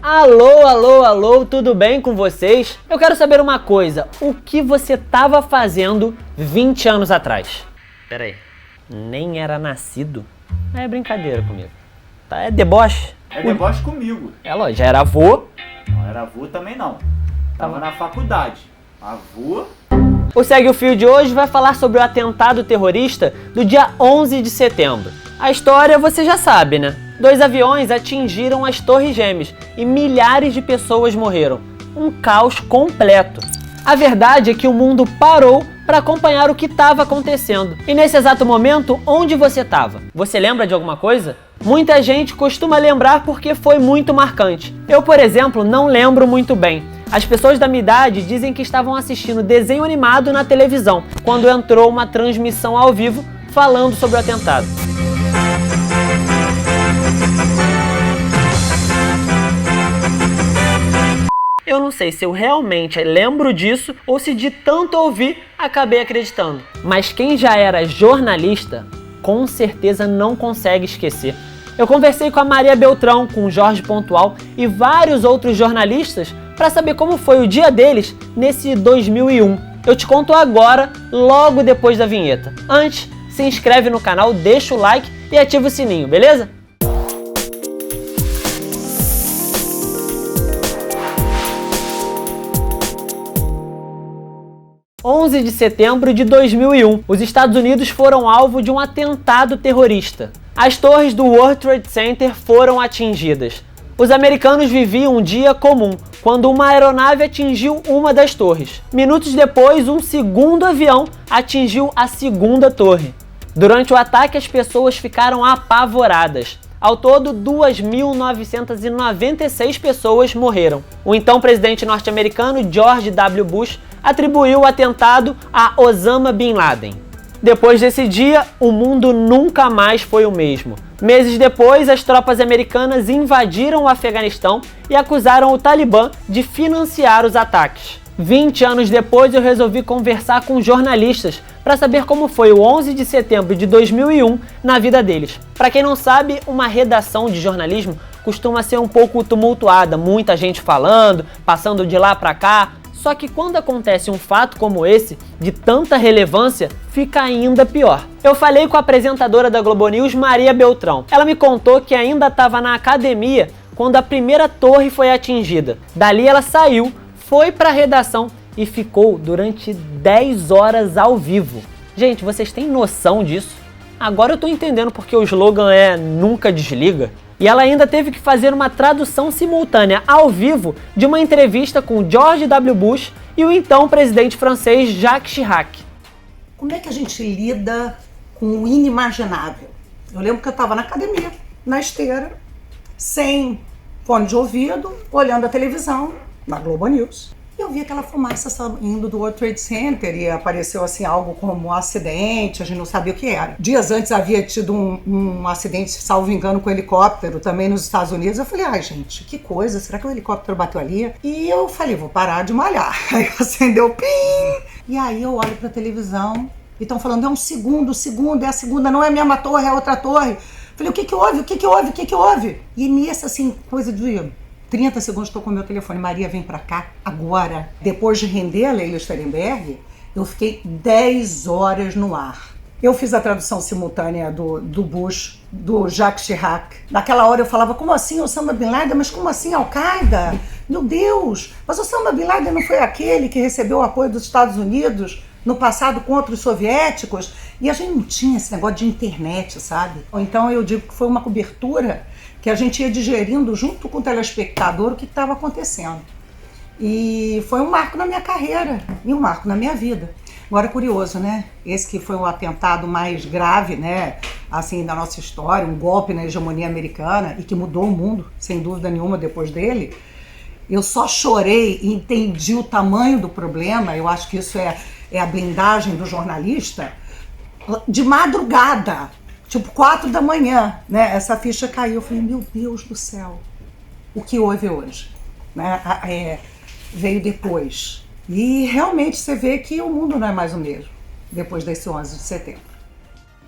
Alô, alô, alô, tudo bem com vocês? Eu quero saber uma coisa, o que você estava fazendo 20 anos atrás? Pera aí, nem era nascido? É brincadeira comigo, tá? É deboche? É deboche comigo. É lógico, já era avô? Não era avô também não. Tava na faculdade. Avô... O Segue o Fio de hoje vai falar sobre o atentado terrorista do dia 11 de setembro. A história você já sabe, né? 2 aviões atingiram as Torres Gêmeas e milhares de pessoas morreram. Um caos completo. A verdade é que o mundo parou para acompanhar o que estava acontecendo. E nesse exato momento, onde você estava? Você lembra de alguma coisa? Muita gente costuma lembrar porque foi muito marcante. Eu, por exemplo, não lembro muito bem. As pessoas da minha idade dizem que estavam assistindo desenho animado na televisão, quando entrou uma transmissão ao vivo falando sobre o atentado. Eu não sei se eu realmente lembro disso ou se de tanto ouvir acabei acreditando. Mas quem já era jornalista, com certeza não consegue esquecer. Eu conversei com a Maria Beltrão, com o Jorge Pontual e vários outros jornalistas para saber como foi o dia deles nesse 2001. Eu te conto agora, logo depois da vinheta. Antes, se inscreve no canal, deixa o like e ativa o sininho, beleza? – 11 de setembro de 2001, os Estados Unidos foram alvo de um atentado terrorista. As torres do World Trade Center foram atingidas. Os americanos viviam um dia comum, quando uma aeronave atingiu uma das torres. Minutos depois, um segundo avião atingiu a segunda torre. Durante o ataque, as pessoas ficaram apavoradas. Ao todo, 2.996 pessoas morreram. O então presidente norte-americano George W. Bush atribuiu o atentado a Osama Bin Laden. Depois desse dia, o mundo nunca mais foi o mesmo. Meses depois, as tropas americanas invadiram o Afeganistão e acusaram o Talibã de financiar os ataques. 20 anos depois, eu resolvi conversar com jornalistas para saber como foi o 11 de setembro de 2001 na vida deles. Para quem não sabe, uma redação de jornalismo costuma ser um pouco tumultuada, muita gente falando, passando de lá para cá. Só que quando acontece um fato como esse, de tanta relevância, fica ainda pior. Eu falei com a apresentadora da Globo News, Maria Beltrão. Ela me contou que ainda estava na academia quando a primeira torre foi atingida. Dali ela saiu, foi para a redação e ficou durante 10 horas ao vivo. Gente, vocês têm noção disso? Agora eu tô entendendo porque o slogan é "Nunca desliga". E ela ainda teve que fazer uma tradução simultânea ao vivo de uma entrevista com George W. Bush e o então presidente francês Jacques Chirac. Como é que a gente lida com o inimaginável? Eu lembro que eu estava na academia, na esteira, sem fone de ouvido, olhando a televisão, na Globo News. E eu vi aquela fumaça saindo do World Trade Center e apareceu assim algo como um acidente, a gente não sabia o que era. Dias antes havia tido um acidente, salvo engano, com um helicóptero também nos Estados Unidos. Eu falei, ai gente, que coisa, será que o helicóptero bateu ali? E eu falei, vou parar de malhar. Aí acendeu o pim! E aí eu olho pra televisão e estão falando, é um segundo, é a segunda, não é a mesma torre, é a outra torre. Falei, o que que houve? O que que houve? O que que houve? E nessa assim, coisa de 30 segundos, estou com o meu telefone. Maria, vem pra cá agora. Depois de render a Leila Sterenberg, eu fiquei 10 horas no ar. Eu fiz a tradução simultânea do Bush, do Jacques Chirac. Naquela hora eu falava, como assim Osama Bin Laden? Mas como assim Al-Qaeda? Meu Deus! Mas Osama Bin Laden não foi aquele que recebeu o apoio dos Estados Unidos no passado contra os soviéticos? E a gente não tinha esse negócio de internet, sabe? Então eu digo que foi uma cobertura que a gente ia digerindo junto com o telespectador o que estava acontecendo. E foi um marco na minha carreira e um marco na minha vida. Agora, curioso, né? Esse que foi o atentado mais grave, né? Assim, da nossa história, um golpe na hegemonia americana e que mudou o mundo, sem dúvida nenhuma, depois dele. Eu só chorei e entendi o tamanho do problema, eu acho que isso é a blindagem do jornalista, de madrugada. Tipo 4 da manhã, né? Essa ficha caiu. Eu falei, meu Deus do céu, o que houve hoje? Né? Veio depois. E realmente você vê que o mundo não é mais o mesmo depois desse 11 de setembro.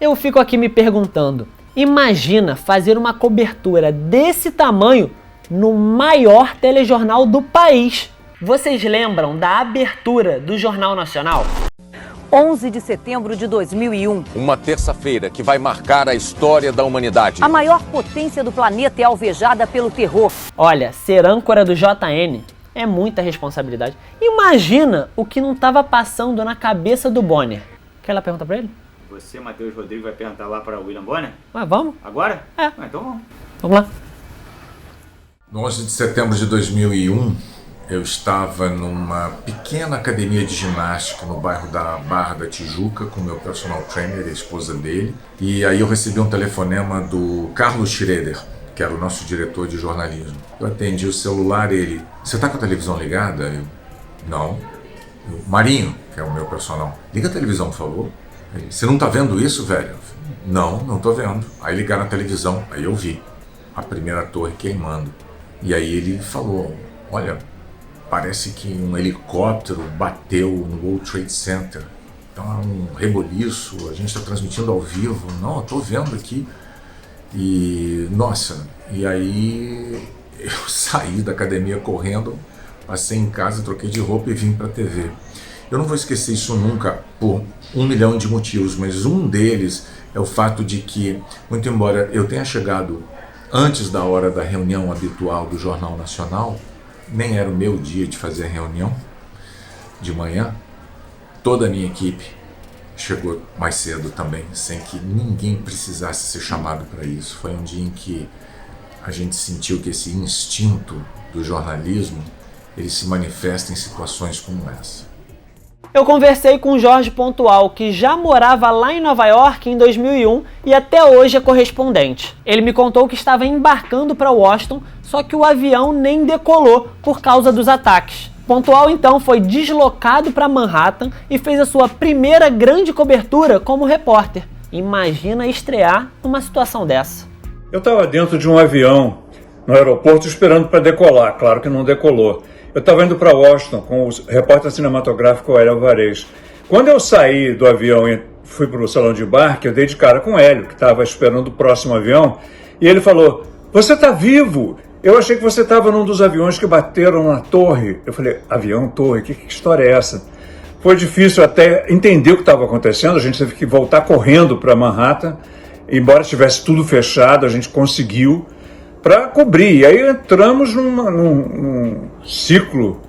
Eu fico aqui me perguntando, imagina fazer uma cobertura desse tamanho no maior telejornal do país. Vocês lembram da abertura do Jornal Nacional? 11 de setembro de 2001. Uma terça-feira que vai marcar a história da humanidade. A maior potência do planeta é alvejada pelo terror. Olha, ser âncora do JN é muita responsabilidade. Imagina o que não estava passando na cabeça do Bonner. Quer lá perguntar pra ele? Você, Matheus Rodrigues, vai perguntar lá para William Bonner? Mas vamos? Agora? É. Então vamos. Vamos lá. No 11 de setembro de 2001, eu estava numa pequena academia de ginástica no bairro da Barra da Tijuca com meu personal trainer e a esposa dele. E aí eu recebi um telefonema do Carlos Schroeder, que era o nosso diretor de jornalismo. Eu atendi o celular, ele... Você tá com a televisão ligada? Eu, não. Eu, Marinho, que é o meu personal, liga a televisão, por favor. Ele, você não tá vendo isso, velho? Eu, não tô vendo. Aí ligaram a televisão, aí eu vi a primeira torre queimando. E aí ele falou, olha, parece que um helicóptero bateu no World Trade Center. Então é um reboliço, a gente está transmitindo ao vivo. Não, eu tô vendo aqui. E, nossa, e aí eu saí da academia correndo, passei em casa, troquei de roupa e vim para a TV. Eu não vou esquecer isso nunca por 1 milhão de motivos, mas um deles é o fato de que, muito embora eu tenha chegado antes da hora da reunião habitual do Jornal Nacional, nem era o meu dia de fazer a reunião de manhã, toda a minha equipe chegou mais cedo também, sem que ninguém precisasse ser chamado para isso. Foi um dia em que a gente sentiu que esse instinto do jornalismo, ele se manifesta em situações como essa. Eu conversei com o Jorge Pontual, que já morava lá em Nova York em 2001 e até hoje é correspondente. Ele me contou que estava embarcando para Washington, só que o avião nem decolou por causa dos ataques. Pontual então foi deslocado para Manhattan e fez a sua primeira grande cobertura como repórter. Imagina estrear numa situação dessa. Eu estava dentro de um avião no aeroporto esperando para decolar, claro que não decolou. Eu estava indo para Washington com o repórter cinematográfico Hélio Alvarez. Quando eu saí do avião e fui para o salão de embarque, eu dei de cara com o Hélio, que estava esperando o próximo avião, e ele falou, você está vivo? Eu achei que você estava num dos aviões que bateram na torre. Eu falei, avião, torre, que história é essa? Foi difícil até entender o que estava acontecendo, a gente teve que voltar correndo para Manhattan, embora estivesse tudo fechado, a gente conseguiu para cobrir. E aí entramos num ciclo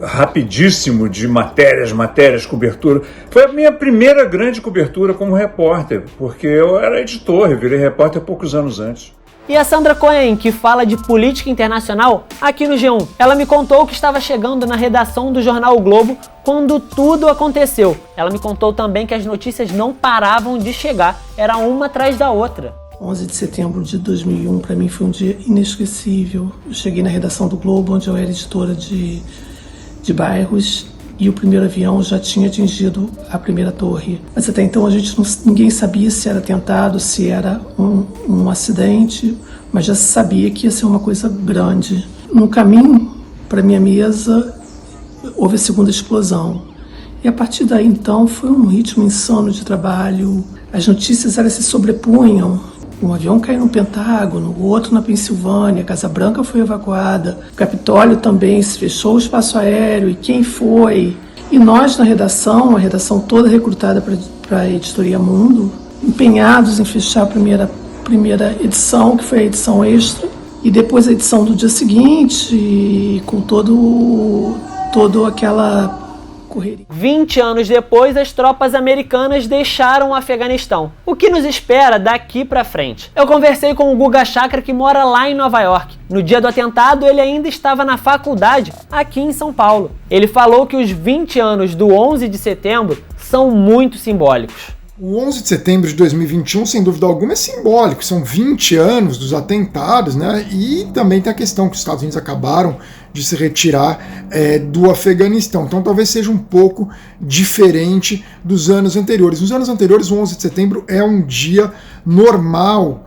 rapidíssimo de matérias, cobertura. Foi a minha primeira grande cobertura como repórter, porque eu era editor, eu virei repórter poucos anos antes. E a Sandra Cohen, que fala de política internacional aqui no G1. Ela me contou que estava chegando na redação do jornal O Globo quando tudo aconteceu. Ela me contou também que as notícias não paravam de chegar, era uma atrás da outra. 11 de setembro de 2001 para mim foi um dia inesquecível. Eu cheguei na redação do Globo, onde eu era editora de bairros, e o primeiro avião já tinha atingido a primeira torre. Mas até então ninguém sabia se era atentado, se era um acidente, mas já se sabia que ia ser uma coisa grande. No caminho para minha mesa houve a segunda explosão. E a partir daí então foi um ritmo insano de trabalho. As notícias elas se sobrepunham. Um avião caiu no Pentágono, o outro na Pensilvânia, a Casa Branca foi evacuada, o Capitólio também se fechou o espaço aéreo, e quem foi? E nós na redação, a redação toda recrutada para a Editoria Mundo, empenhados em fechar a primeira edição, que foi a edição extra, e depois a edição do dia seguinte, e com toda aquela correria. 20 anos depois, as tropas americanas deixaram o Afeganistão. O que nos espera daqui pra frente? Eu conversei com o Guga Chakra, que mora lá em Nova York. No dia do atentado, ele ainda estava na faculdade, aqui em São Paulo. Ele falou que os 20 anos do 11 de setembro são muito simbólicos. O 11 de setembro de 2021, sem dúvida alguma, é simbólico. São 20 anos dos atentados, né? E também tem a questão que os Estados Unidos acabaram de se retirar do Afeganistão. Então talvez seja um pouco diferente dos anos anteriores. Nos anos anteriores, o 11 de setembro é um dia normal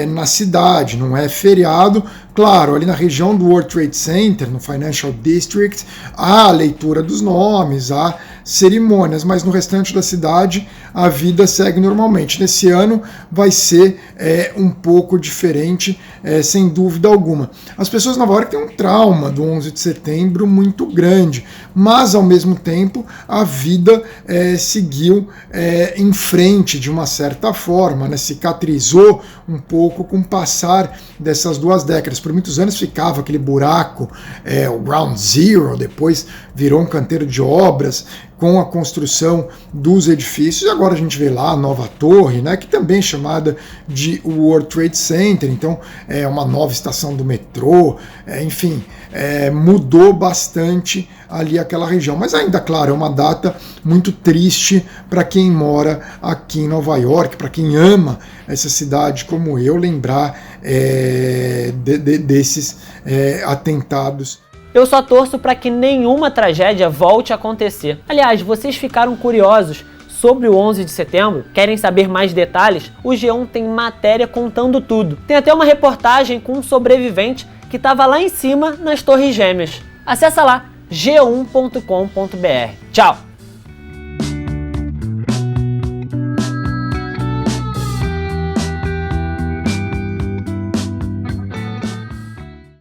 na cidade, não é feriado. Claro, ali na região do World Trade Center, no Financial District, há a leitura dos nomes, há cerimônias, mas no restante da cidade a vida segue normalmente. Nesse ano vai ser um pouco diferente, sem dúvida alguma. As pessoas de Nova York têm um trauma do 11 de setembro muito grande, mas ao mesmo tempo a vida seguiu em frente de uma certa forma, né? Cicatrizou um pouco com o passar dessas 2 décadas. Por muitos anos ficava aquele buraco, o Ground Zero, depois virou um canteiro de obras com a construção dos edifícios, e agora a gente vê lá a nova torre, né, que também é chamada de World Trade Center, então é uma nova estação do metrô, enfim, mudou bastante ali aquela região, mas ainda, claro, é uma data muito triste para quem mora aqui em Nova York, para quem ama essa cidade como eu, lembrar desses atentados. Eu só torço para que nenhuma tragédia volte a acontecer. Aliás, vocês ficaram curiosos sobre o 11 de setembro? Querem saber mais detalhes? O G1 tem matéria contando tudo. Tem até uma reportagem com um sobrevivente que estava lá em cima nas Torres Gêmeas. Acessa lá, g1.com.br. Tchau!